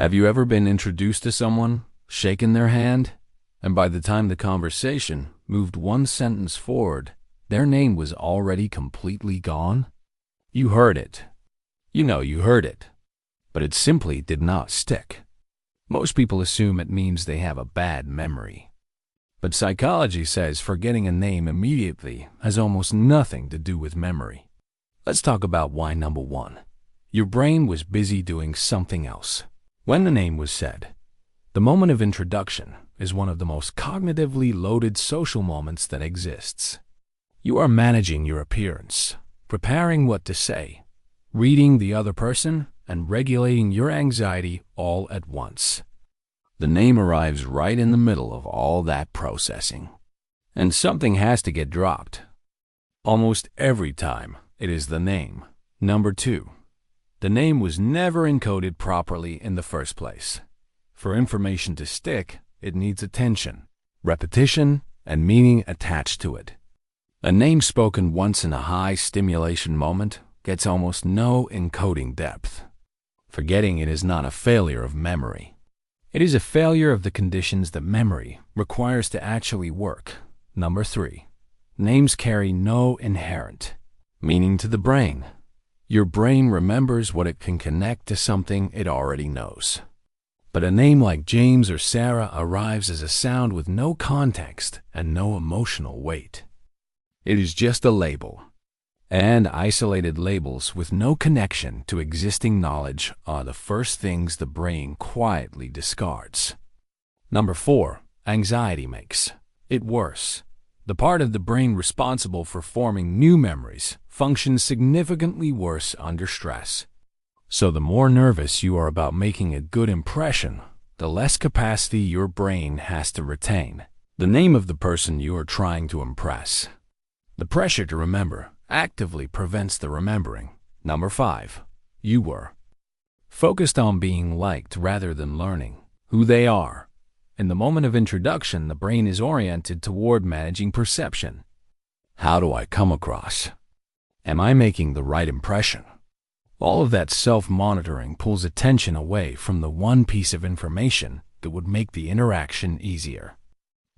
Have you ever been introduced to someone, shaken their hand, and by the time the conversation moved one sentence forward, their name was already completely gone? You heard it. You heard it. But it simply did not stick. Most people assume it means they have a bad memory. But psychology says forgetting a name immediately has almost nothing to do with memory. Let's talk about why. Number one, your brain was busy doing something else. When the name was said, the moment of introduction is one of the most cognitively loaded social moments that exists. You are managing your appearance, preparing what to say, reading the other person, and regulating your anxiety all at once. The name arrives right in the middle of all that processing. And something has to get dropped. Almost every time, it is the name. Number two, the name was never encoded properly in the first place. For information to stick, it needs attention, repetition, and meaning attached to it. A name spoken once in a high stimulation moment gets almost no encoding depth. Forgetting it is not a failure of memory. It is a failure of the conditions that memory requires to actually work. Number three, names carry no inherent meaning to the brain. Your brain remembers what it can connect to something it already knows. But a name like James or Sarah arrives as a sound with no context and no emotional weight. It is just a label. And isolated labels with no connection to existing knowledge are the first things the brain quietly discards. Number four, anxiety makes it worse. The part of the brain responsible for forming new memories functions significantly worse under stress. So the more nervous you are about making a good impression, the less capacity your brain has to retain the name of the person you are trying to impress. The pressure to remember actively prevents the remembering. Number five, you were focused on being liked rather than learning who they are. In the moment of introduction, the brain is oriented toward managing perception. How do I come across? Am I making the right impression? All of that self-monitoring pulls attention away from the one piece of information that would make the interaction easier.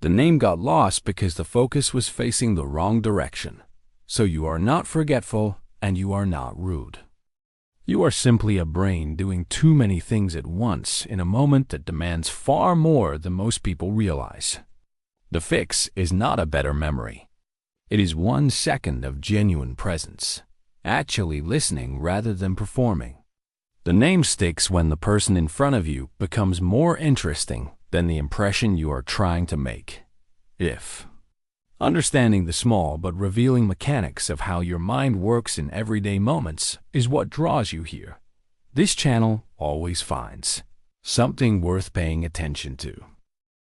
The name got lost because the focus was facing the wrong direction. So you are not forgetful and you are not rude. You are simply a brain doing too many things at once in a moment that demands far more than most people realize. The fix is not a better memory. It is 1 second of genuine presence, actually listening rather than performing. The name sticks when the person in front of you becomes more interesting than the impression you are trying to make. Understanding the small but revealing mechanics of how your mind works in everyday moments is what draws you here. This channel always finds something worth paying attention to.